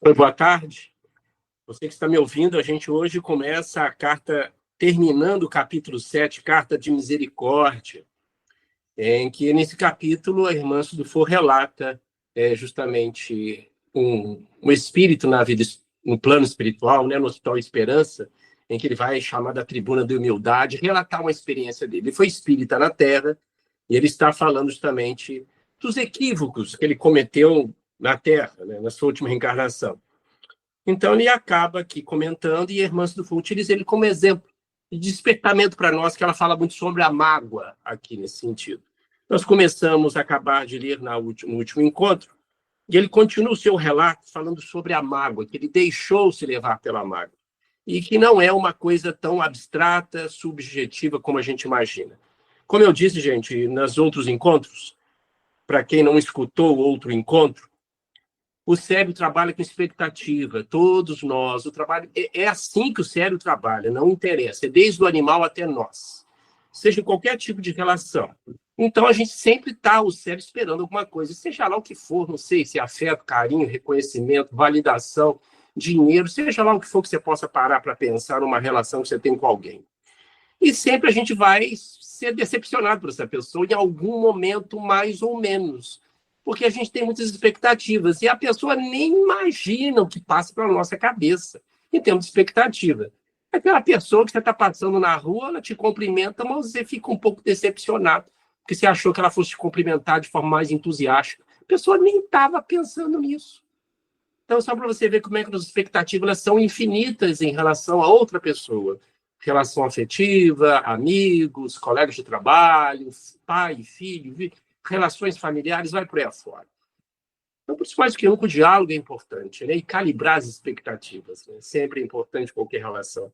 Oi, boa tarde. Você que está me ouvindo, a gente hoje começa a carta, terminando o capítulo 7, Carta de Misericórdia, em que, nesse capítulo, a irmã Dufour relata justamente um espírito na vida, no plano espiritual, né, no Hospital Esperança, em que ele vai chamar da tribuna da humildade, relatar uma experiência dele. Ele foi espírita na Terra, e ele está falando justamente dos equívocos que ele cometeu na Terra, né, na sua última reencarnação. Então, ele acaba aqui comentando, e a irmã Dufour utiliza ele como exemplo de despertamento para nós, que ela fala muito sobre a mágoa aqui nesse sentido. Nós começamos a acabar de ler no último encontro, e ele continua o seu relato falando sobre a mágoa, que ele deixou se levar pela mágoa, e que não é uma coisa tão abstrata, subjetiva como a gente imagina. Como eu disse, gente, nos outros encontros, para quem não escutou o outro encontro, o cérebro trabalha com expectativa, todos nós, o trabalho é assim que o cérebro trabalha, não interessa, é desde o animal até nós, seja em qualquer tipo de relação. Então, a gente sempre está, o cérebro, esperando alguma coisa, seja lá o que for, não sei, se é afeto, carinho, reconhecimento, validação, dinheiro, seja lá o que for que você possa parar para pensar numa relação que você tem com alguém. E sempre a gente vai ser decepcionado por essa pessoa em algum momento, mais ou menos, porque a gente tem muitas expectativas, e a pessoa nem imagina o que passa pela nossa cabeça, em termos de expectativa. Aquela pessoa que você está passando na rua, ela te cumprimenta, mas você fica um pouco decepcionado, porque você achou que ela fosse te cumprimentar de forma mais entusiástica. A pessoa nem estava pensando nisso. Então, só para você ver como é que as expectativas elas são infinitas em relação a outra pessoa. Relação afetiva, amigos, colegas de trabalho, pai, filho, relações familiares, vai por aí afora. Então, por isso, mais que nunca, o diálogo é importante, né? E calibrar as expectativas, né? Sempre é importante qualquer relação.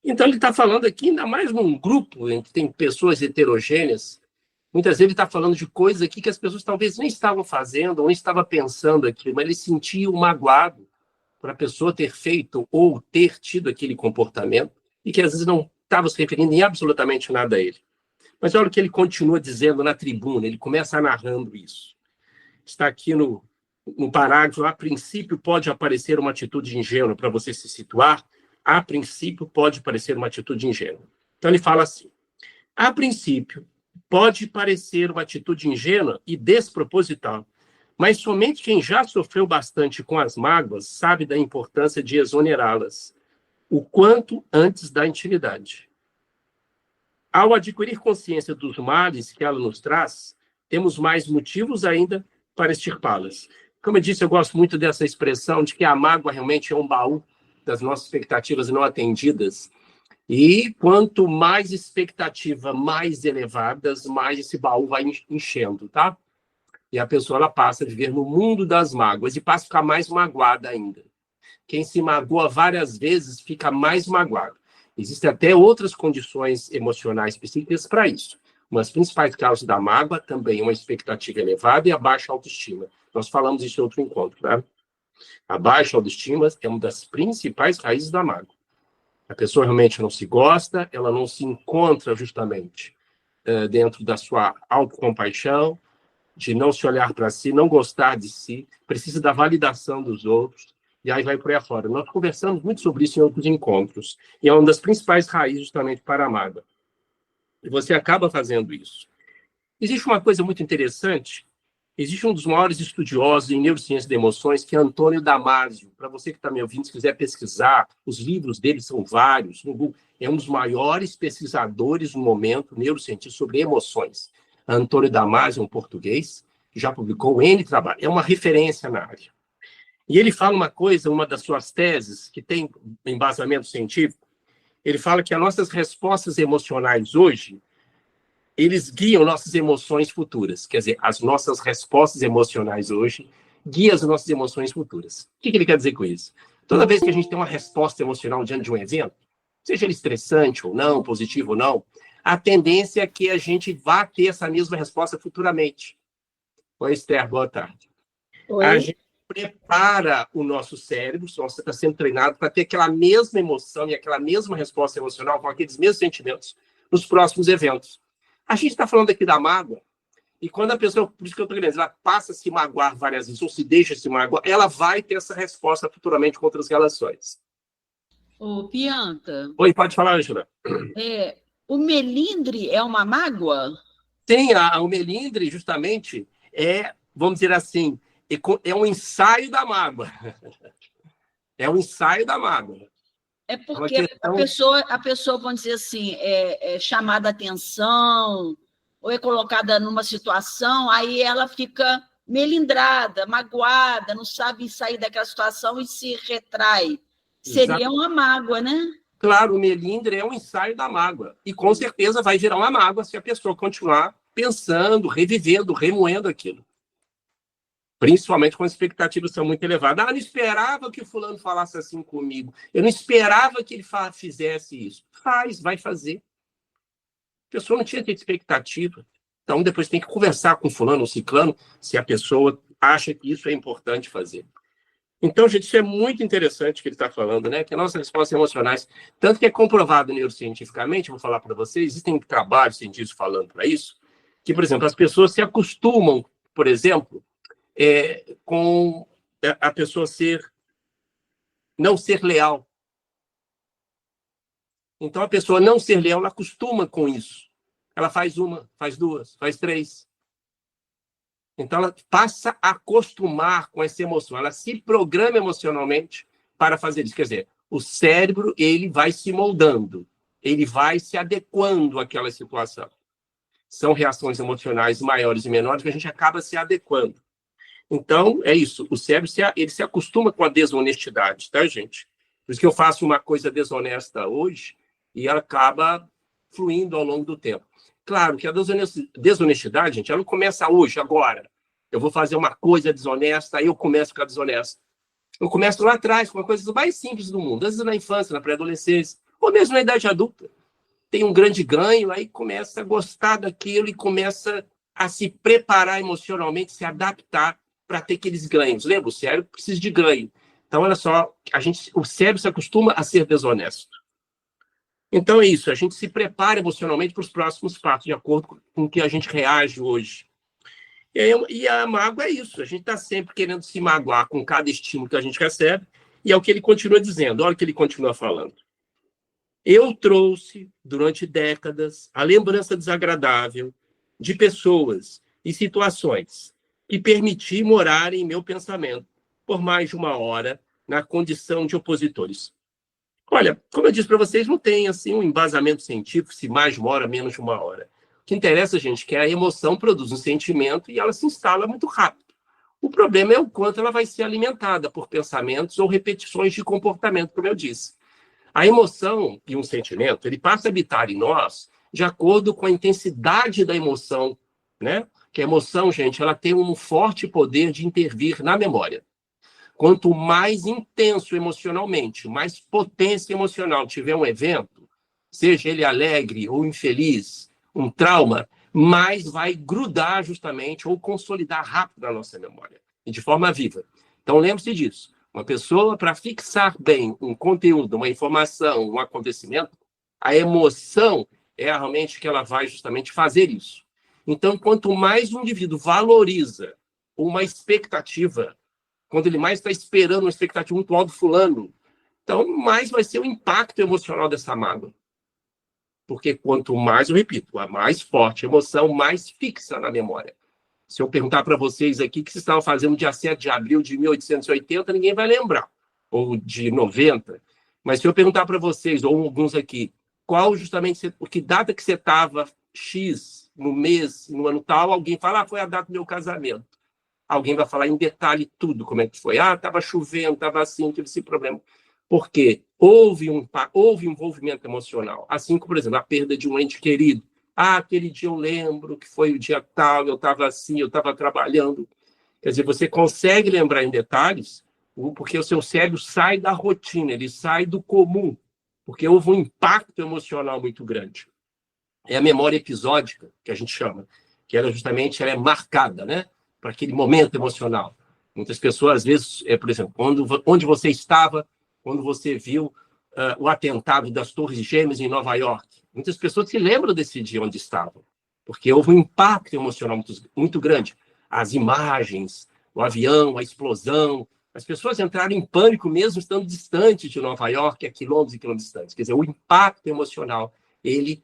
Então, ele está falando aqui, ainda mais num grupo em que tem pessoas heterogêneas, muitas vezes ele está falando de coisas aqui que as pessoas talvez nem estavam fazendo, ou nem estavam pensando aqui, mas ele sentia o magoado para a pessoa ter feito ou ter tido aquele comportamento, e que às vezes não estava se referindo em absolutamente nada a ele. Mas olha o que ele continua dizendo na tribuna, ele começa narrando isso. Está aqui no parágrafo, a princípio pode aparecer uma atitude ingênua, para você se situar, a princípio pode parecer uma atitude ingênua. Então ele fala assim, a princípio pode parecer uma atitude ingênua e desproposital, mas somente quem já sofreu bastante com as mágoas sabe da importância de exonerá-las, o quanto antes da intimidade. Ao adquirir consciência dos males que ela nos traz, temos mais motivos ainda para extirpá-las. Como eu disse, eu gosto muito dessa expressão de que a mágoa realmente é um baú das nossas expectativas não atendidas. E quanto mais expectativa mais elevadas, mais esse baú vai enchendo, tá? E a pessoa ela passa a viver no mundo das mágoas e passa a ficar mais magoada ainda. Quem se magoa várias vezes fica mais magoado. Existem até outras condições emocionais psíquicas para isso. Uma das principais causas da mágoa também é uma expectativa elevada e a baixa autoestima. Nós falamos isso em outro encontro, tá? A baixa autoestima é uma das principais raízes da mágoa. A pessoa realmente não se gosta, ela não se encontra justamente dentro da sua autocompaixão, de não se olhar para si, não gostar de si, precisa da validação dos outros, e aí vai por aí afora. Nós conversamos muito sobre isso em outros encontros, e é uma das principais raízes justamente para a mágoa. E você acaba fazendo isso. Existe uma coisa muito interessante, existe um dos maiores estudiosos em neurociência de emoções, que é Antônio Damasio. Para você que está me ouvindo, se quiser pesquisar, os livros dele são vários, no Google, é um dos maiores pesquisadores no momento, neurocientista, sobre emoções. Antônio Damasio, um português, que já publicou N trabalho, é uma referência na área. E ele fala uma coisa, uma das suas teses, que tem embasamento científico, ele fala que as nossas respostas emocionais hoje, eles guiam nossas emoções futuras. Quer dizer, as nossas respostas emocionais hoje guiam as nossas emoções futuras. O que ele quer dizer com isso? Toda vez que a gente tem uma resposta emocional diante de um evento, seja ele estressante ou não, positivo ou não, a tendência é que a gente vá ter essa mesma resposta futuramente. Oi, Esther, boa tarde. Oi. A gente prepara o nosso cérebro, você está sendo treinado para ter aquela mesma emoção e aquela mesma resposta emocional com aqueles mesmos sentimentos nos próximos eventos. A gente está falando aqui da mágoa, E quando a pessoa, por isso que eu estou querendo, ela passa a se magoar várias vezes, ou se deixa se magoar, ela vai ter essa resposta futuramente com outras relações. Ô, Pianta, Oi, pode falar, Angela. o melindre é uma mágoa? Tem o melindre, justamente, vamos dizer assim, é um ensaio da mágoa. É um ensaio da mágoa. É porque a pessoa, vamos dizer assim, é chamada a atenção, ou é colocada numa situação, aí ela fica melindrada, magoada, não sabe sair daquela situação e se retrai. Seria uma mágoa, né? Claro, o melindre é um ensaio da mágoa. E com certeza vai gerar uma mágoa se a pessoa continuar pensando, revivendo, remoendo aquilo. Principalmente quando as expectativas são muito elevadas. Eu não esperava que o fulano falasse assim comigo. Eu não esperava que ele fizesse isso. Vai fazer. A pessoa não tinha que ter expectativa. Então, depois tem que conversar com o fulano ou ciclano se a pessoa acha que isso é importante fazer. Então, gente, isso é muito interessante que ele está falando, né? Que as nossas respostas emocionais, tanto que é comprovado neurocientificamente, vou falar para vocês, existem trabalhos científicos falando para isso, que, por exemplo, as pessoas se acostumam, por exemplo, com a pessoa não ser leal. Então, a pessoa não ser leal, ela acostuma com isso. Ela faz uma, faz duas, faz três. Então, ela passa a acostumar com essa emoção. Ela se programa emocionalmente para fazer isso. Quer dizer, o cérebro ele vai se moldando, ele vai se adequando àquela situação. São reações emocionais maiores e menores que a gente acaba se adequando. Então, é isso. O cérebro ele se acostuma com a desonestidade, tá, gente? Por isso que eu faço uma coisa desonesta hoje e ela acaba fluindo ao longo do tempo. Claro que a desonestidade, gente, ela não começa hoje, agora. Eu vou fazer uma coisa desonesta, aí eu começo a ficar desonesto. Eu começo lá atrás, com uma coisa mais simples do mundo, às vezes na infância, na pré-adolescência, ou mesmo na idade adulta. Tem um grande ganho, aí começa a gostar daquilo e começa a se preparar emocionalmente, se adaptar para ter aqueles ganhos. Lembra? O cérebro precisa de ganho. Então, olha só, o cérebro se acostuma a ser desonesto. Então é isso, a gente se prepara emocionalmente para os próximos passos, de acordo com o que a gente reage hoje. E a mágoa é isso, a gente está sempre querendo se magoar com cada estímulo que a gente recebe, e é o que ele continua dizendo, olha o que ele continua falando. Eu trouxe, durante décadas, a lembrança desagradável de pessoas e situações que permiti morar em meu pensamento por mais de uma hora na condição de opositores. Olha, como eu disse para vocês, não tem assim um embasamento científico se mais de uma hora, menos de uma hora. O que interessa, gente, é que a emoção produz um sentimento e ela se instala muito rápido. O problema é o quanto ela vai ser alimentada por pensamentos ou repetições de comportamento, como eu disse. A emoção e um sentimento, ele passa a habitar em nós de acordo com a intensidade da emoção, né? Que a emoção, gente, ela tem um forte poder de intervir na memória. Quanto mais intenso emocionalmente, mais potência emocional tiver um evento, seja ele alegre ou infeliz, um trauma, mais vai grudar justamente ou consolidar rápido na nossa memória, e de forma viva. Então, lembre-se disso. Uma pessoa, para fixar bem um conteúdo, uma informação, um acontecimento, a emoção é realmente que ela vai justamente fazer isso. Então, quanto mais o indivíduo valoriza uma expectativa, quando ele mais está esperando uma expectativa muito alta do fulano, então mais vai ser o impacto emocional dessa mágoa. Porque quanto mais, eu repito, a mais forte a emoção, mais fixa na memória. Se eu perguntar para vocês aqui o que vocês estavam fazendo no dia 7 de abril de 1880, ninguém vai lembrar, ou de 90. Mas se eu perguntar para vocês, ou alguns aqui, qual justamente, que data que você estava, X, no mês, no ano tal, alguém fala, foi a data do meu casamento. Alguém vai falar em detalhe tudo, como é que foi. Estava chovendo, estava assim, tive esse problema. Por quê? Houve envolvimento emocional. Assim como, por exemplo, a perda de um ente querido. Aquele dia eu lembro que foi o dia tal, eu estava assim, eu estava trabalhando. Quer dizer, você consegue lembrar em detalhes, porque o seu cérebro sai da rotina, ele sai do comum, porque houve um impacto emocional muito grande. É a memória episódica, que a gente chama, que ela justamente ela é marcada, né? Para aquele momento emocional. Muitas pessoas, às vezes, por exemplo, onde você estava quando você viu o atentado das Torres Gêmeas em Nova York. Muitas pessoas se lembram desse dia onde estavam. porque houve um impacto emocional muito grande. As imagens, o avião, a explosão, as pessoas entraram em pânico mesmo estando distantes de Nova York, a quilômetros e quilômetros distantes. Quer dizer, o impacto emocional, ele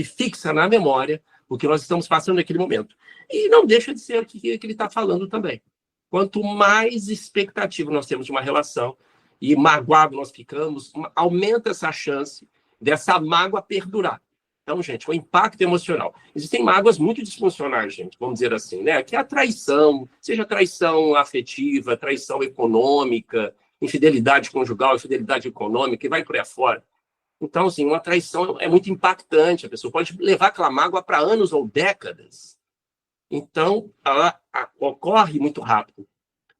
fixa na memória o que nós estamos passando naquele momento. E não deixa de ser o que ele está falando também. Quanto mais expectativa nós temos de uma relação e magoado nós ficamos, aumenta essa chance dessa mágoa perdurar. Então, gente, o impacto emocional. Existem mágoas muito disfuncionais, gente, vamos dizer assim, né? Que é a traição, seja traição afetiva, traição econômica, infidelidade conjugal, infidelidade econômica, e vai por aí afora. Então, assim, uma traição é muito impactante. A pessoa pode levar aquela mágoa para anos ou décadas. Então, ela ocorre muito rápido.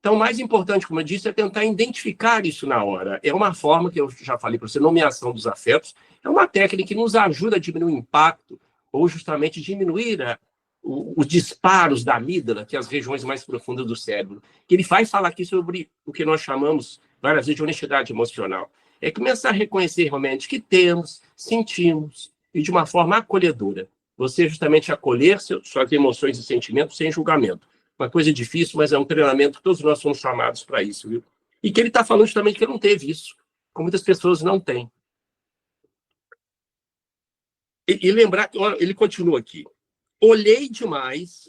Então, o mais importante, como eu disse, é tentar identificar isso na hora. É uma forma que eu já falei para você, nomeação dos afetos, é uma técnica que nos ajuda a diminuir o impacto ou justamente diminuir os disparos da amígdala, que é as regiões mais profundas do cérebro. Que ele vai falar aqui sobre o que nós chamamos várias vezes de honestidade emocional. É começar a reconhecer realmente que temos, sentimos, e de uma forma acolhedora. Você justamente acolher suas emoções e sentimentos sem julgamento. Uma coisa difícil, mas é um treinamento que todos nós somos chamados para isso, viu? E que ele está falando justamente que ele não teve isso, como muitas pessoas não têm. E lembrar que ele continua aqui. Olhei demais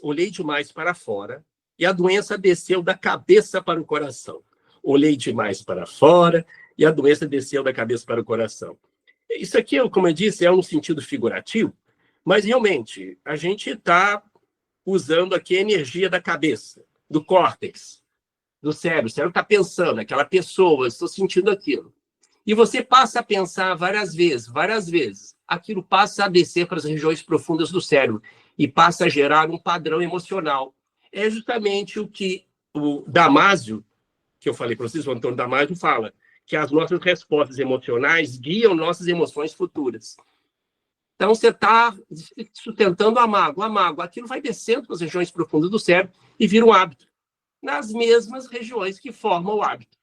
para fora e a doença desceu da cabeça para o coração. Olhei demais para fora e a doença desceu da cabeça para o coração. Isso aqui, como eu disse, é um sentido figurativo, mas realmente a gente está usando aqui a energia da cabeça, do córtex, do cérebro. O cérebro está pensando, aquela pessoa, estou sentindo aquilo. E você passa a pensar várias vezes, aquilo passa a descer para as regiões profundas do cérebro e passa a gerar um padrão emocional. É justamente o que o Damasio, que eu falei para vocês, o Antônio Damasio fala, que as nossas respostas emocionais guiam nossas emoções futuras. Então, você está sustentando a mágoa. Aquilo vai descendo para as regiões profundas do cérebro e vira um hábito. Nas mesmas regiões que formam o hábito,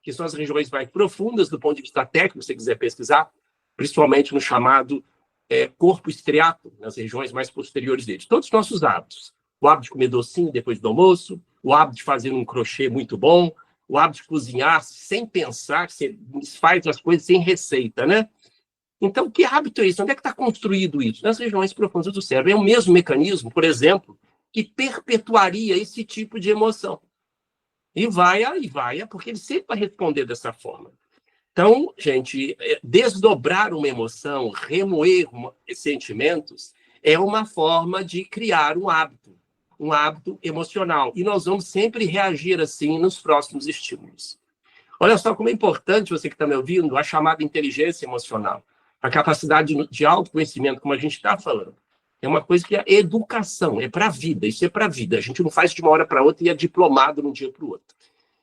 que são as regiões mais profundas do ponto de vista técnico, se você quiser pesquisar, principalmente no chamado corpo estriato, nas regiões mais posteriores dele. Todos os nossos hábitos. O hábito de comer docinho depois do almoço, o hábito de fazer um crochê muito bom, o hábito de cozinhar sem pensar, você faz as coisas sem receita, né? Então, que hábito é isso? Onde é que está construído isso? Nas regiões profundas do cérebro. É o mesmo mecanismo, por exemplo, que perpetuaria esse tipo de emoção. E vai, porque ele sempre vai responder dessa forma. Então, gente, desdobrar uma emoção, remoer sentimentos, é uma forma de criar um hábito emocional. E nós vamos sempre reagir assim nos próximos estímulos. Olha só como é importante, você que está me ouvindo, a chamada inteligência emocional. A capacidade de autoconhecimento, como a gente está falando. É uma coisa que é educação, é para a vida, isso é para a vida. A gente não faz de uma hora para outra e é diplomado de um dia para o outro.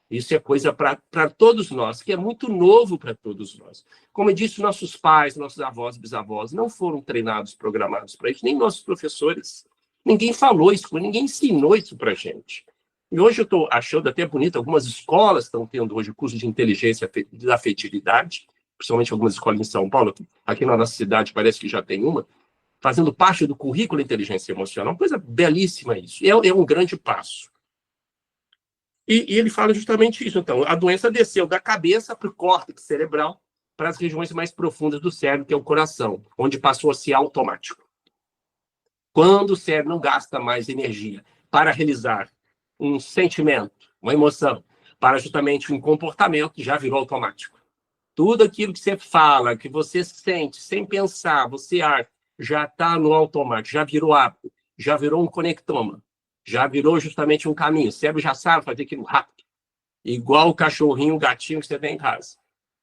Isso é coisa para todos nós, que é muito novo para todos nós. Como eu disse, nossos pais, nossos avós, bisavós não foram treinados, programados para isso, nem nossos professores. Ninguém falou isso, ninguém ensinou isso para a gente. E hoje eu estou achando até bonito, algumas escolas estão tendo hoje curso de inteligência da afetividade, principalmente algumas escolas em São Paulo, aqui na nossa cidade parece que já tem uma, fazendo parte do currículo de inteligência emocional. Uma coisa belíssima isso. É um grande passo. E ele fala justamente isso. Então, a doença desceu da cabeça para o córtex cerebral, para as regiões mais profundas do cérebro, que é o coração, onde passou a ser automático. Quando o cérebro não gasta mais energia para realizar um sentimento, uma emoção, para justamente um comportamento, já virou automático. Tudo aquilo que você fala, que você sente, sem pensar, você age, já está no automático, já virou hábito, já virou um conectoma. Já virou justamente um caminho. O cérebro já sabe fazer aquilo rápido. Igual o cachorrinho, o gatinho que você tem em casa.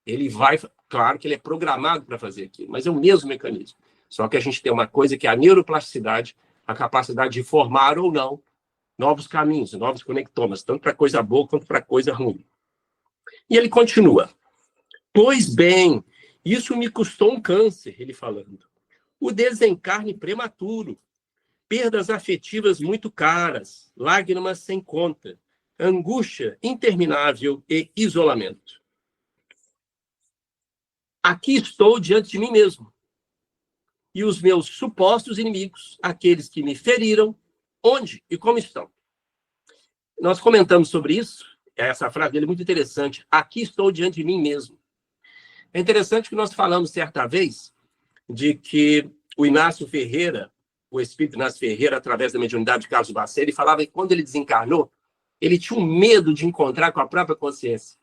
Ele vai, claro que ele é programado para fazer aquilo, mas é o mesmo mecanismo. Só que a gente tem uma coisa que é a neuroplasticidade, a capacidade de formar ou não novos caminhos, novos conectomas, tanto para coisa boa quanto para coisa ruim. E ele continua. Pois bem, isso me custou um câncer, ele falando. O desencarne prematuro. Perdas afetivas muito caras, lágrimas sem conta, angústia interminável e isolamento. Aqui estou diante de mim mesmo. e os meus supostos inimigos, aqueles que me feriram, onde e como estão. Nós comentamos sobre isso, essa frase dele é muito interessante. Aqui estou diante de mim mesmo. É interessante que nós falamos certa vez de que o Inácio Ferreira, o espírito Inácio Ferreira, através da mediunidade de Carlos Bacelli, ele falava que quando ele desencarnou, ele tinha um medo de encontrar com a própria consciência.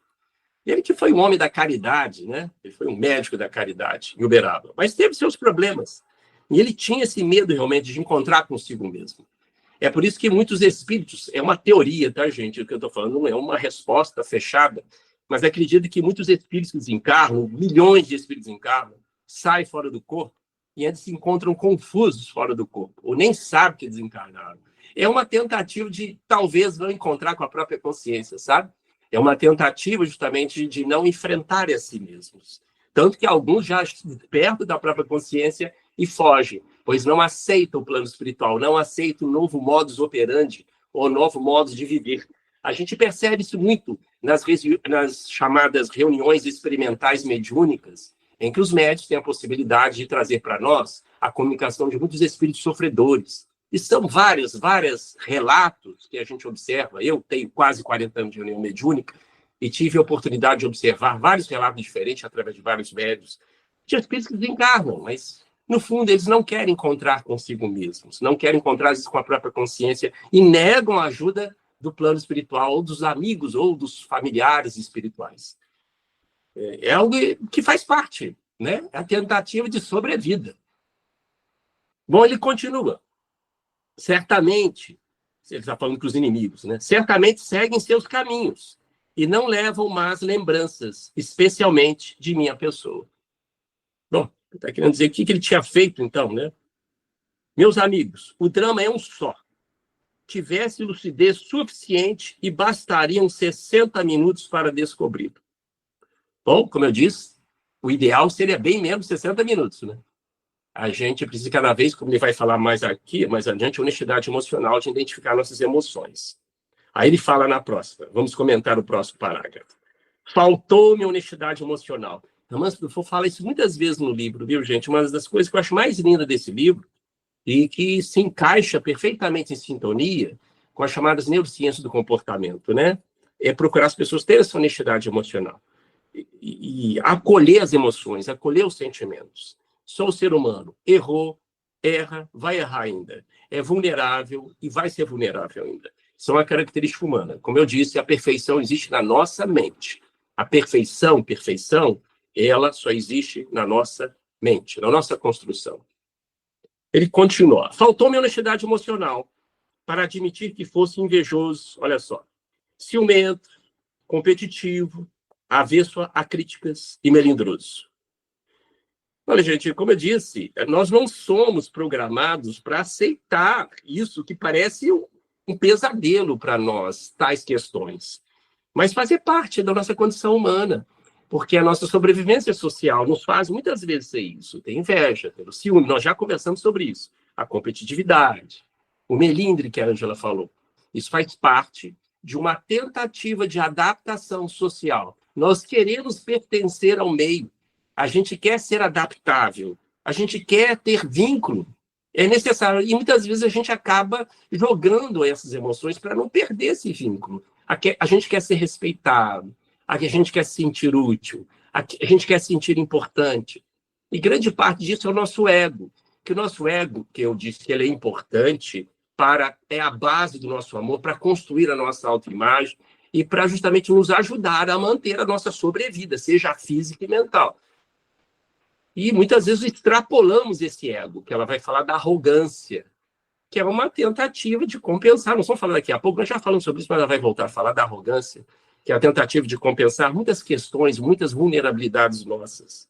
Ele que foi um homem da caridade, né? Ele foi um médico da caridade em Uberaba, mas teve seus problemas. E ele tinha esse medo realmente de encontrar consigo mesmo. É por isso que muitos espíritos, é uma teoria, tá, gente? O que eu estou falando não é uma resposta fechada, mas acredito que muitos espíritos que desencarnam, milhões de espíritos desencarnam, saem fora do corpo e eles se encontram confusos fora do corpo, ou nem sabem que desencarnaram. É uma tentativa de, talvez, não encontrar com a própria consciência, sabe? É uma tentativa, justamente, de não enfrentar a si mesmos. Tanto que alguns já estão perto da própria consciência e fogem, pois não aceitam o plano espiritual, não aceitam o novo modus operandi, ou novo modo de viver. A gente percebe isso muito nas chamadas reuniões experimentais mediúnicas, em que os médicos têm a possibilidade de trazer para nós a comunicação de muitos espíritos sofredores. E são vários relatos que a gente observa. Eu tenho quase 40 anos de reunião mediúnica e tive a oportunidade de observar vários relatos diferentes através de vários médios de espíritos que desencarnam, mas, no fundo, eles não querem encontrar consigo mesmos, não querem encontrar isso com a própria consciência e negam a ajuda do plano espiritual, ou dos amigos, ou dos familiares espirituais. É algo que faz parte, né? É a tentativa de sobrevida. Bom, ele continua. Certamente, ele está falando com os inimigos, né? Certamente seguem seus caminhos e não levam más lembranças, especialmente de minha pessoa. Bom, está querendo dizer o que ele tinha feito, então, né? Meus amigos, o drama é um só. Tivesse lucidez suficiente e bastariam 60 minutos para descobri-lo. Bom, como eu disse, o ideal seria bem menos 60 minutos, né? A gente precisa cada vez, como ele vai falar mais aqui, mais adiante, honestidade emocional de identificar nossas emoções. Aí ele fala na próxima. Vamos comentar o próximo parágrafo. Faltou-me honestidade emocional. Romance do Fogo fala isso muitas vezes no livro, viu, gente? Uma das coisas que eu acho mais linda desse livro e que se encaixa perfeitamente em sintonia com as chamadas neurociências do comportamento, né? É procurar as pessoas terem essa honestidade emocional e acolher as emoções, acolher os sentimentos. Sou ser humano, errou, erra, vai errar ainda. É vulnerável e vai ser vulnerável ainda. Isso é uma característica humana. Como eu disse, a perfeição existe na nossa mente. A perfeição, ela só existe na nossa mente, na nossa construção. Ele continua. Faltou-me honestidade emocional para admitir que fosse invejoso, olha só, ciumento, competitivo, avesso a críticas e melindroso. Olha, gente, como eu disse, nós não somos programados para aceitar isso que parece um pesadelo para nós, tais questões. Mas fazer parte da nossa condição humana, porque a nossa sobrevivência social nos faz muitas vezes ser isso. Tem inveja, tem o ciúme, nós já conversamos sobre isso. A competitividade, o melindre que a Ângela falou. Isso faz parte de uma tentativa de adaptação social. Nós queremos pertencer ao meio. A gente quer ser adaptável, a gente quer ter vínculo, é necessário. E muitas vezes a gente acaba jogando essas emoções para não perder esse vínculo. A gente quer ser respeitado, a gente quer se sentir útil, a gente quer se sentir importante. E grande parte disso é o nosso ego. Que o nosso ego, que eu disse que ele é importante, é a base do nosso amor para construir a nossa autoimagem e para justamente nos ajudar a manter a nossa sobrevida, seja física e mental. E muitas vezes extrapolamos esse ego, que ela vai falar da arrogância, que é uma tentativa de compensar. Nós vamos falar daqui a pouco, nós já falamos sobre isso, mas ela vai voltar a falar da arrogância, que é a tentativa de compensar muitas questões, muitas vulnerabilidades nossas.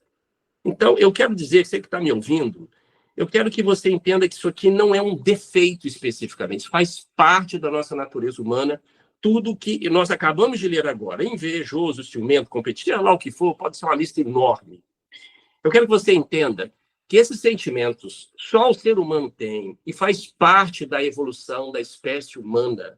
Então, eu quero dizer, você que está me ouvindo, eu quero que você entenda que isso aqui não é um defeito especificamente, isso faz parte da nossa natureza humana. Tudo que nós acabamos de ler agora, invejoso, ciumento, competitivo, lá o que for, pode ser uma lista enorme. Eu quero que você entenda que esses sentimentos só o ser humano tem e faz parte da evolução da espécie humana.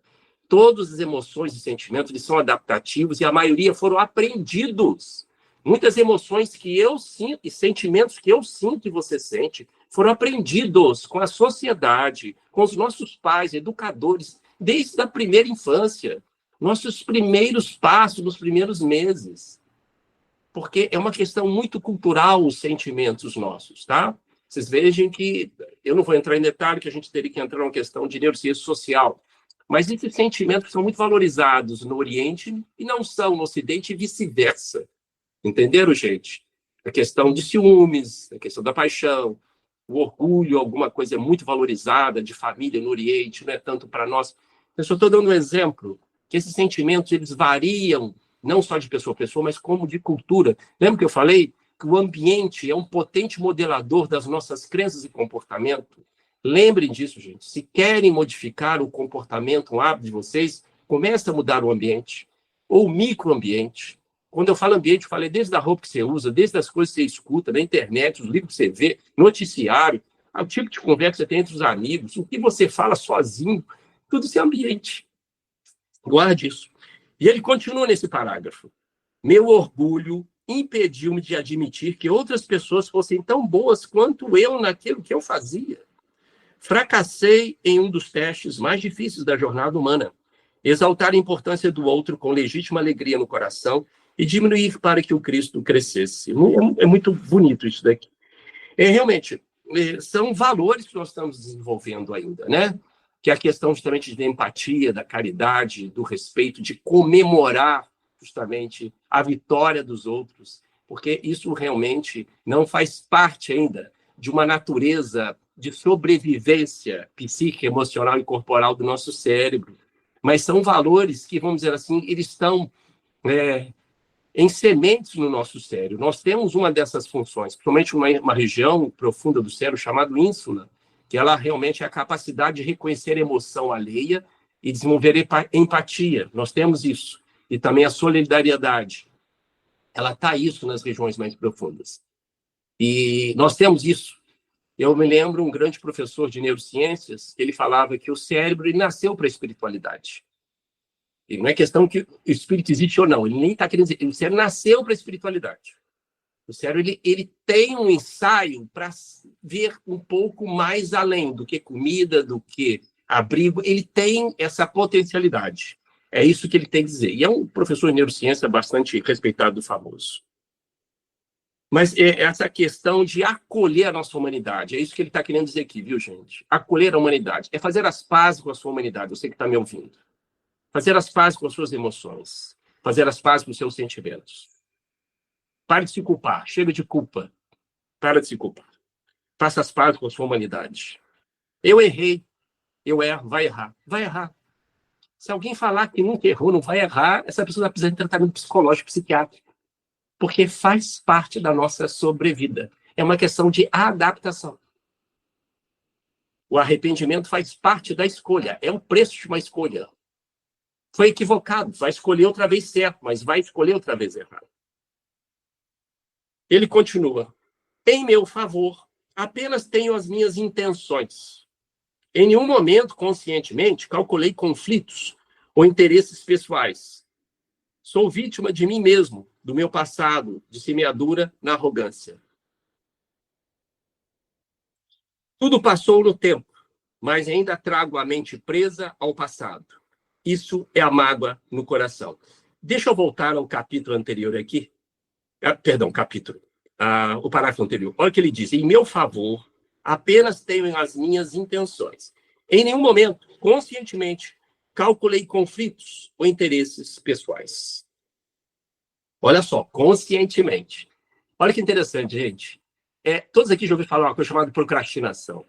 Todas as emoções e sentimentos eles são adaptativos e a maioria foram aprendidos. Muitas emoções que eu sinto e sentimentos que eu sinto e você sente foram aprendidos com a sociedade, com os nossos pais, educadores, desde a primeira infância, nossos primeiros passos, nos primeiros meses. Porque é uma questão muito cultural os sentimentos nossos, tá? Vocês vejam que, eu não vou entrar em detalhe, que a gente teria que entrar numa questão de neurociência social, mas esses sentimentos são muito valorizados no Oriente e não são no Ocidente e vice-versa. Entenderam, gente? A questão de ciúmes, a questão da paixão, o orgulho, alguma coisa muito valorizada de família no Oriente, não é tanto para nós. Eu só estou dando um exemplo, que esses sentimentos eles variam, não só de pessoa a pessoa, mas como de cultura. Lembra que eu falei que o ambiente é um potente modelador das nossas crenças e comportamento? Lembrem disso, gente. Se querem modificar o comportamento, o hábito de vocês, comece a mudar o ambiente, ou o microambiente. Quando eu falo ambiente, eu falei desde a roupa que você usa, desde as coisas que você escuta, na internet, os livros que você vê, noticiário, o tipo de conversa que você tem entre os amigos, o que você fala sozinho, tudo isso é ambiente. Guarde isso. E ele continua nesse parágrafo. Meu orgulho impediu-me de admitir que outras pessoas fossem tão boas quanto eu naquilo que eu fazia. Fracassei em um dos testes mais difíceis da jornada humana. Exaltar a importância do outro com legítima alegria no coração e diminuir para que o Cristo crescesse. É muito bonito isso daqui. Realmente, são valores que nós estamos desenvolvendo ainda, né? Que é a questão justamente da empatia, da caridade, do respeito, de comemorar justamente a vitória dos outros, porque isso realmente não faz parte ainda de uma natureza de sobrevivência psíquica, emocional e corporal do nosso cérebro, mas são valores que, vamos dizer assim, eles estão em sementes no nosso cérebro. Nós temos uma dessas funções, principalmente uma região profunda do cérebro chamada ínsula, que ela realmente é a capacidade de reconhecer a emoção alheia e desenvolver empatia. Nós temos isso. E também a solidariedade. Ela está isso nas regiões mais profundas. E nós temos isso. Eu me lembro um grande professor de neurociências, ele falava que o cérebro ele nasceu para a espiritualidade. E não é questão que o espírito existe ou não, ele nem está querendo dizer, o cérebro nasceu para a espiritualidade. O cérebro ele tem um ensaio para ver um pouco mais além do que comida, do que abrigo, ele tem essa potencialidade. É isso que ele tem que dizer. E é um professor de neurociência bastante respeitado e famoso. Mas é essa questão de acolher a nossa humanidade. É isso que ele está querendo dizer aqui, viu, gente? Acolher a humanidade. É fazer as pazes com a sua humanidade, você que está me ouvindo. Fazer as pazes com as suas emoções. Fazer as pazes com os seus sentimentos. Pare de se culpar. Chega de culpa. Para de se culpar. Faça as pazes com a sua humanidade. Eu errei. Eu erro. Vai errar. Vai errar. Se alguém falar que nunca errou, não vai errar, essa pessoa vai precisar de tratamento psicológico, psiquiátrico. Porque faz parte da nossa sobrevida. É uma questão de adaptação. O arrependimento faz parte da escolha. É o preço de uma escolha. Foi equivocado. Vai escolher outra vez certo, mas vai escolher outra vez errado. Ele continua. Em meu favor, apenas tenho as minhas intenções. Em nenhum momento, conscientemente, calculei conflitos ou interesses pessoais. Sou vítima de mim mesmo, do meu passado, de semeadura na arrogância. Tudo passou no tempo, mas ainda trago a mente presa ao passado. Isso é a mágoa no coração. Deixa eu voltar ao capítulo anterior aqui. Capítulo. O parágrafo anterior. Olha o que ele diz. Em meu favor, apenas tenho as minhas intenções. Em nenhum momento, conscientemente, calculei conflitos ou interesses pessoais. Olha só, conscientemente. Olha que interessante, gente. Todos aqui já ouviram falar uma coisa chamada procrastinação.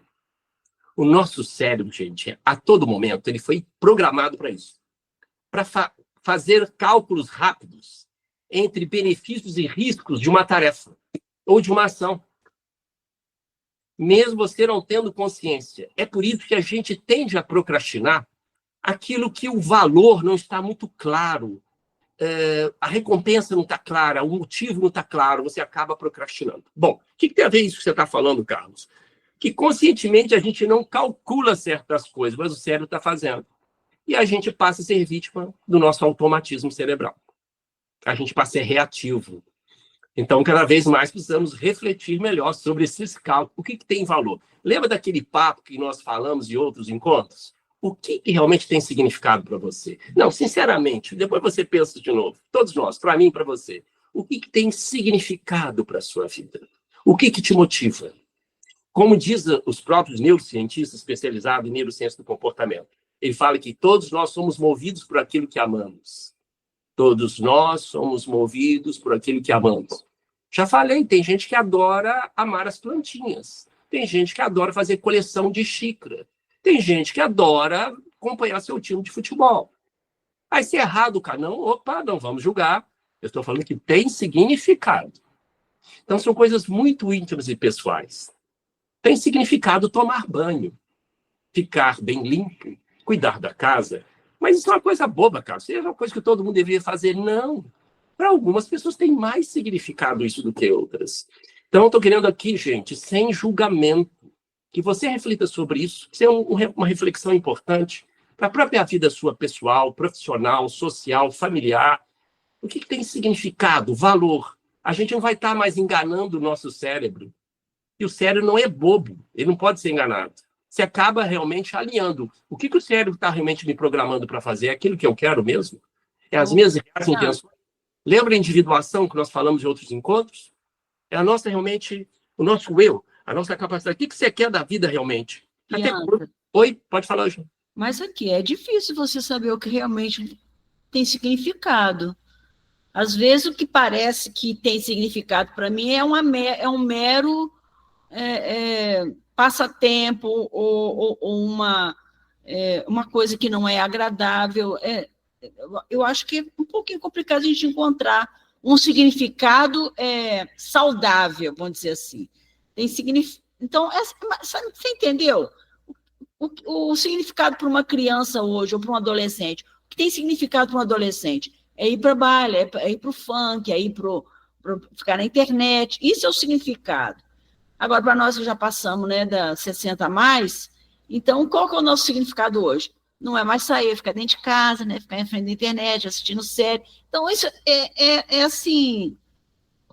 O nosso cérebro, gente, a todo momento, ele foi programado para isso. Para fazer cálculos rápidos entre benefícios e riscos de uma tarefa ou de uma ação. Mesmo você não tendo consciência. É por isso que a gente tende a procrastinar aquilo que o valor não está muito claro, a recompensa não está clara, o motivo não está claro, você acaba procrastinando. Bom, o que tem a ver isso que você está falando, Carlos? Que conscientemente a gente não calcula certas coisas, mas o cérebro está fazendo. E a gente passa a ser vítima do nosso automatismo cerebral. A gente passa a ser reativo. Então, cada vez mais precisamos refletir melhor sobre esses cálculos. O que tem valor? Lembra daquele papo que nós falamos em outros encontros? O que realmente tem significado para você? Não, sinceramente, depois você pensa de novo. Todos nós, para mim e para você. O que tem significado para a sua vida? O que te motiva? Como diz os próprios neurocientistas especializados em neurociência do comportamento, ele fala que todos nós somos movidos por aquilo que amamos. Todos nós somos movidos por aquilo que amamos. Já falei, tem gente que adora amar as plantinhas. Tem gente que adora fazer coleção de xícara. Tem gente que adora acompanhar seu time de futebol. Aí, se é errado, cara, não, opa, não vamos julgar. Eu estou falando que tem significado. Então, são coisas muito íntimas e pessoais. Tem significado tomar banho, ficar bem limpo, cuidar da casa. Mas isso é uma coisa boba, cara. Isso é uma coisa que todo mundo deveria fazer. Não. Para algumas pessoas tem mais significado isso do que outras. Então, eu estou querendo aqui, gente, sem julgamento, que você reflita sobre isso, que seja uma reflexão importante para a própria vida sua pessoal, profissional, social, familiar. O que tem significado, valor? A gente não vai estar mais enganando o nosso cérebro. E o cérebro não é bobo, ele não pode ser enganado. Você acaba realmente alinhando. O que o cérebro está realmente me programando para fazer? É aquilo que eu quero mesmo? É as minhas reais intenções? Lembra a individuação que nós falamos em outros encontros? É a nossa, realmente, o nosso eu, a nossa capacidade. O que você quer da vida realmente? Oi, pode falar, Ju. Mas aqui, é difícil você saber o que realmente tem significado. Às vezes, o que parece que tem significado para mim é um mero passatempo ou uma coisa que não é agradável. Eu acho que é um pouquinho complicado a gente encontrar um significado saudável, vamos dizer assim. Então, você entendeu? O significado para uma criança hoje, ou para um adolescente, o que tem significado para um adolescente? É ir para baile, é ir para o funk, é ir para ficar na internet. Isso é o significado. Agora, para nós que já passamos, né, da 60 a mais, então, qual que é o nosso significado hoje? Não é mais sair, ficar dentro de casa, né, ficar em frente da internet, assistindo série. Então, isso é assim,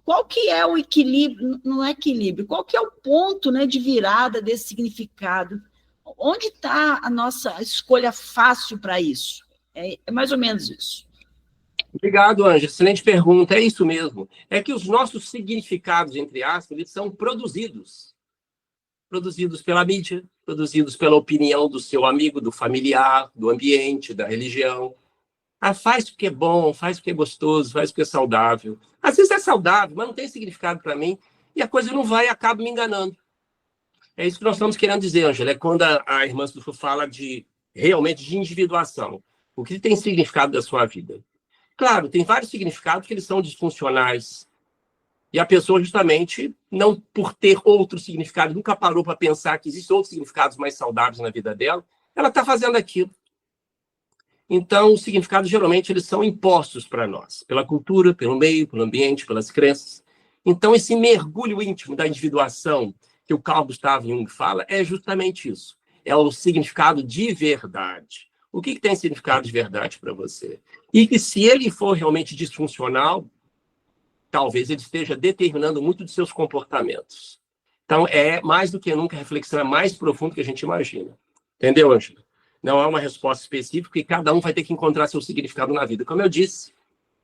qual que é o equilíbrio? Não é equilíbrio, qual que é o ponto, né, de virada desse significado? Onde está a nossa escolha fácil para isso? É mais ou menos isso. Obrigado, Ângela. Excelente pergunta. É isso mesmo. É que os nossos significados, entre aspas, eles são produzidos. Produzidos pela mídia, produzidos pela opinião do seu amigo, do familiar, do ambiente, da religião. Faz porque é bom, faz porque é gostoso, faz porque é saudável. Às vezes é saudável, mas não tem significado para mim, e a coisa não vai e acaba me enganando. É isso que nós estamos querendo dizer, Ângela. É quando a irmã Sufu fala realmente de individuação. O que tem significado da sua vida? Claro, tem vários significados que eles são disfuncionais. E a pessoa, justamente, não por ter outro significado, nunca parou para pensar que existem outros significados mais saudáveis na vida dela, ela está fazendo aquilo. Então, os significados, geralmente, eles são impostos para nós, pela cultura, pelo meio, pelo ambiente, pelas crenças. Então, esse mergulho íntimo da individuação que o Carl Gustav Jung fala é justamente isso. É o significado de verdade. O que tem significado de verdade para você? E que, se ele for realmente disfuncional, talvez ele esteja determinando muito dos seus comportamentos. Então, mais do que nunca, a reflexão é mais profunda do que a gente imagina. Entendeu, Ângela? Não há uma resposta específica e cada um vai ter que encontrar seu significado na vida. Como eu disse,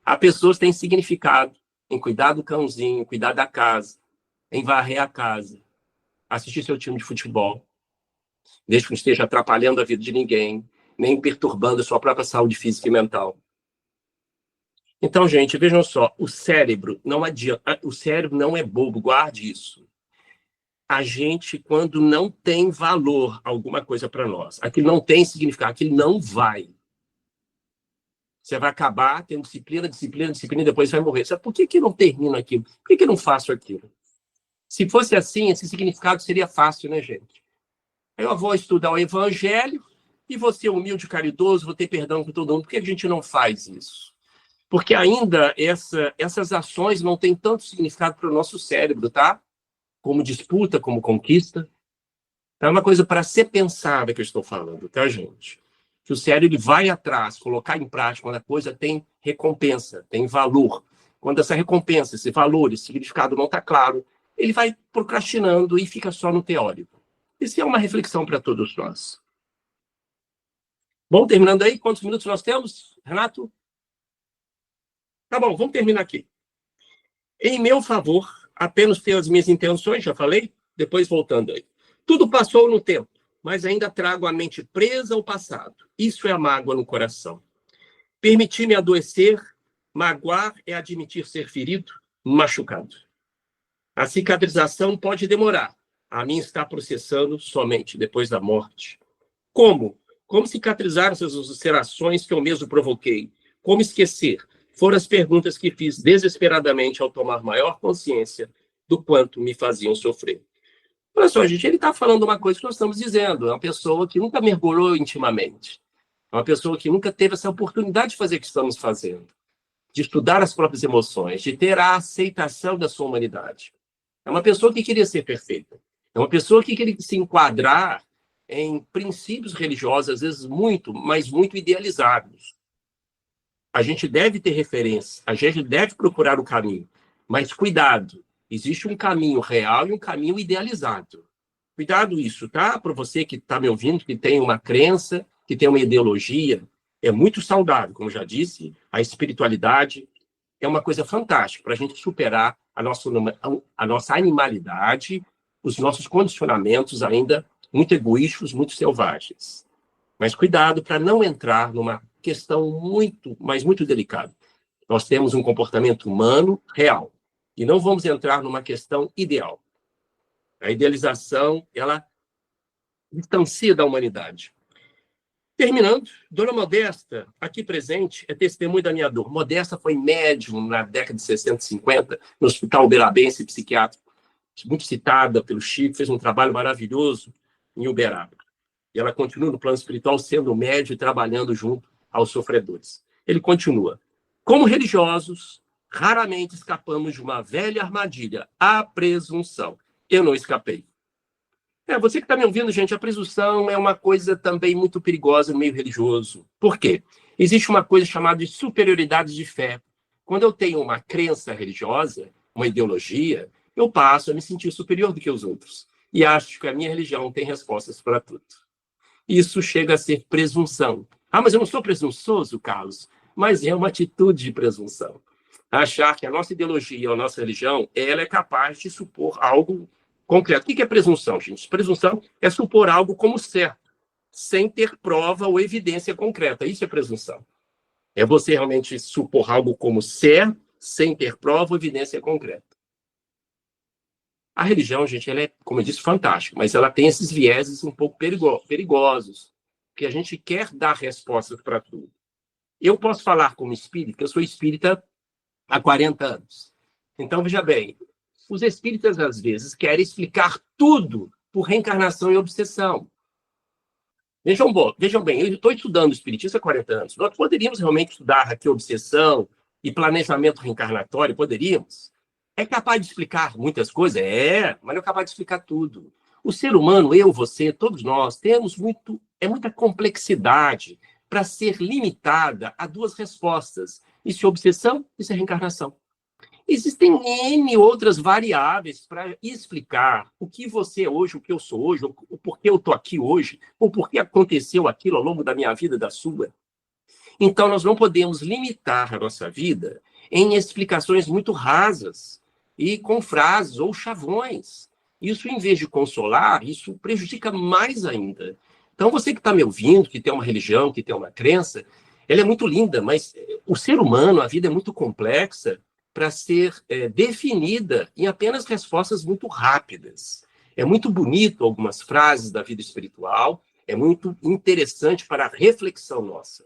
há pessoas que têm significado em cuidar do cãozinho, cuidar da casa, em varrer a casa, assistir seu time de futebol, desde que não esteja atrapalhando a vida de ninguém, nem perturbando a sua própria saúde física e mental. Então, gente, vejam só, o cérebro não adianta, o cérebro não é bobo, guarde isso. A gente, quando não tem valor alguma coisa para nós, aquilo não tem significado, aquilo não vai. Você vai acabar tendo disciplina, e depois vai morrer. Sabe por que não termino aquilo? Por que não faço aquilo? Se fosse assim, esse significado seria fácil, né, gente? Eu vou estudar o evangelho e vou ser humilde e caridoso, vou ter perdão com todo mundo. Por que a gente não faz isso? Porque ainda essas ações não têm tanto significado para o nosso cérebro, tá? Como disputa, como conquista. Então, é uma coisa para ser pensada que eu estou falando, tá, gente? Que o cérebro ele vai atrás, colocar em prática quando a coisa tem recompensa, tem valor. quando essa recompensa, esse valor, esse significado não está claro, ele vai procrastinando e fica só no teórico. Isso é uma reflexão para todos nós. Bom, terminando aí, quantos minutos nós temos, Renato? Tá bom, vamos terminar aqui. Em meu favor, apenas tenho as minhas intenções, já falei, depois voltando aí. Tudo passou no tempo, mas ainda trago a mente presa ao passado. Isso é a mágoa no coração. Permitir-me adoecer, magoar é admitir ser ferido, machucado. A cicatrização pode demorar. A minha está processando somente depois da morte. Como? Como cicatrizar essas ulcerações que eu mesmo provoquei? Como esquecer? Foram as perguntas que fiz desesperadamente ao tomar maior consciência do quanto me faziam sofrer. Olha só, gente, ele está falando uma coisa que nós estamos dizendo. É uma pessoa que nunca mergulhou intimamente. É uma pessoa que nunca teve essa oportunidade de fazer o que estamos fazendo. De estudar as próprias emoções, de ter a aceitação da sua humanidade. É uma pessoa que queria ser perfeita. É uma pessoa que queria se enquadrar em princípios religiosos, às vezes muito, mas muito idealizados. A gente deve ter referência, a gente deve procurar o caminho. Mas cuidado, existe um caminho real e um caminho idealizado. Cuidado isso, tá? Para você que está me ouvindo, que tem uma crença, que tem uma ideologia, é muito saudável, como já disse, a espiritualidade é uma coisa fantástica para a gente superar a nossa animalidade, os nossos condicionamentos ainda muito egoístas, muito selvagens. Mas cuidado para não entrar numa questão muito, mas muito delicada. Nós temos um comportamento humano real e não vamos entrar numa questão ideal. A idealização, ela distancia da humanidade. Terminando, Dona Modesta, aqui presente, é testemunho da minha dor. Modesta foi médium na década de 60 e 50, no Hospital Uberabense Psiquiátrico, muito citada pelo Chico, fez um trabalho maravilhoso em Uberaba. E ela continua no plano espiritual sendo médium e trabalhando junto aos sofredores. Ele continua. Como religiosos, raramente escapamos de uma velha armadilha, a presunção. Eu não escapei. Você que está me ouvindo, gente, a presunção é uma coisa também muito perigosa no meio religioso. Por quê? Existe uma coisa chamada de superioridade de fé. Quando eu tenho uma crença religiosa, uma ideologia, eu passo a me sentir superior do que os outros. E acho que a minha religião tem respostas para tudo. Isso chega a ser presunção. Mas eu não sou presunçoso, Carlos. Mas é uma atitude de presunção. Achar que a nossa ideologia, a nossa religião, ela é capaz de supor algo concreto. O que é presunção, gente? Presunção é supor algo como certo, sem ter prova ou evidência concreta. Isso é presunção. É você realmente supor algo como certo, sem ter prova ou evidência concreta. A religião, gente, ela é, como eu disse, fantástica, mas ela tem esses vieses um pouco perigosos, que a gente quer dar respostas para tudo. Eu posso falar como espírita, que eu sou espírita há 40 anos. Então, veja bem, os espíritas, às vezes, querem explicar tudo por reencarnação e obsessão. Vejam bem, eu estou estudando o espiritismo há 40 anos. Nós poderíamos realmente estudar aqui obsessão e planejamento reencarnatório, poderíamos. É capaz de explicar muitas coisas? Mas não é capaz de explicar tudo. O ser humano, eu, você, todos nós, temos muita complexidade para ser limitada a duas respostas. Isso é obsessão, isso é reencarnação. Existem N outras variáveis para explicar o que você é hoje, o que eu sou hoje, o porquê eu estou aqui hoje, ou porquê aconteceu aquilo ao longo da minha vida e da sua. Então, nós não podemos limitar a nossa vida em explicações muito rasas e com frases ou chavões. Isso, em vez de consolar, isso prejudica mais ainda. Então, você que está me ouvindo, que tem uma religião, que tem uma crença, ela é muito linda, mas o ser humano, a vida é muito complexa para ser definida em apenas respostas muito rápidas. É muito bonito algumas frases da vida espiritual, é muito interessante para a reflexão nossa.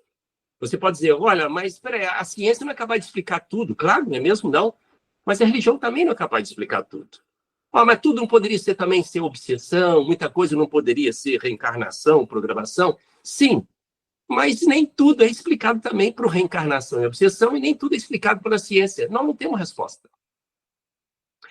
Você pode dizer, olha, mas espera aí, a ciência não é capaz de explicar tudo. Claro, não é mesmo? Não. Mas a religião também não é capaz de explicar tudo. Mas tudo não poderia também ser obsessão, muita coisa não poderia ser reencarnação, programação? Sim, mas nem tudo é explicado também por reencarnação e obsessão, e nem tudo é explicado pela ciência. Nós não temos resposta.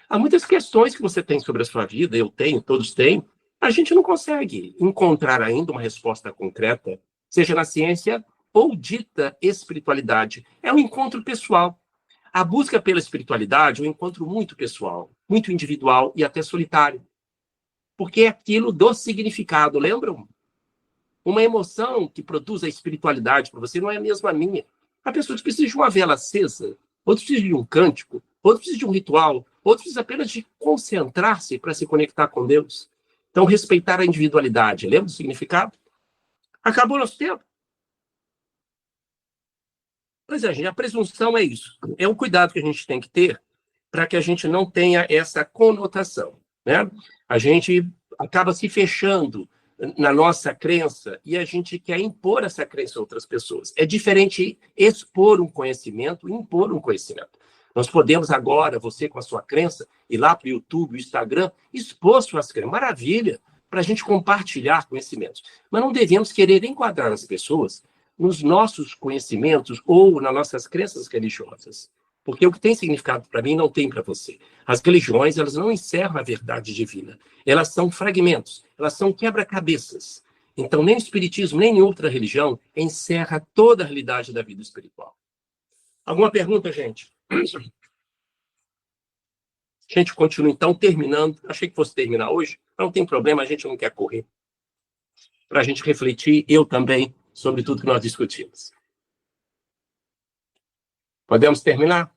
Há muitas questões que você tem sobre a sua vida, eu tenho, todos têm, a gente não consegue encontrar ainda uma resposta concreta, seja na ciência ou dita espiritualidade. É um encontro pessoal. A busca pela espiritualidade é um encontro muito pessoal, muito individual e até solitário. Porque é aquilo do significado, lembram? Uma emoção que produz a espiritualidade para você não é a mesma minha. A pessoa precisa de uma vela acesa, outros precisam de um cântico, outros precisam de um ritual, outros precisam apenas de concentrar-se para se conectar com Deus. Então, respeitar a individualidade. Lembra do significado? Acabou nosso tempo. Pois é, gente, a presunção é isso. É um cuidado que a gente tem que ter para que a gente não tenha essa conotação, né? A gente acaba se fechando na nossa crença e a gente quer impor essa crença a outras pessoas. É diferente expor um conhecimento e impor um conhecimento. Nós podemos agora, você com a sua crença, ir lá para o YouTube, o Instagram, expor suas crenças. Maravilha, para a gente compartilhar conhecimentos. Mas não devemos querer enquadrar as pessoas nos nossos conhecimentos ou nas nossas crenças religiosas. Porque o que tem significado para mim não tem para você. As religiões, elas não encerram a verdade divina. Elas são fragmentos, elas são quebra-cabeças. Então, nem o espiritismo, nem outra religião encerra toda a realidade da vida espiritual. Alguma pergunta, gente? A gente continua, então, terminando. Achei que fosse terminar hoje, mas não tem problema, a gente não quer correr. Para a gente refletir, eu também, sobre tudo que nós discutimos. Podemos terminar?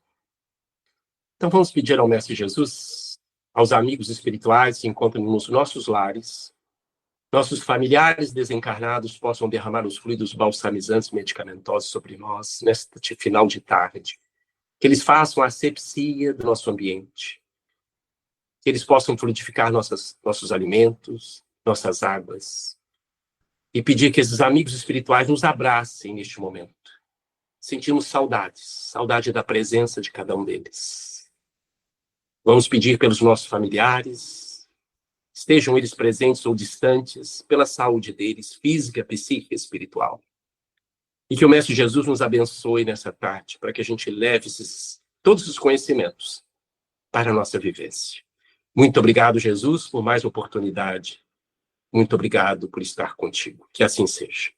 Então, vamos pedir ao Mestre Jesus, aos amigos espirituais que encontram nos nossos lares, nossos familiares desencarnados possam derramar os fluidos balsamizantes medicamentosos sobre nós neste final de tarde. Que eles façam a asepsia do nosso ambiente. Que eles possam fluidificar nossos alimentos, nossas águas. E pedir que esses amigos espirituais nos abracem neste momento. Sentimos saudades, saudade da presença de cada um deles. Vamos pedir pelos nossos familiares, estejam eles presentes ou distantes, pela saúde deles, física, psíquica e espiritual. E que o Mestre Jesus nos abençoe nessa tarde, para que a gente leve todos os conhecimentos para a nossa vivência. Muito obrigado, Jesus, por mais oportunidade. Muito obrigado por estar contigo. Que assim seja.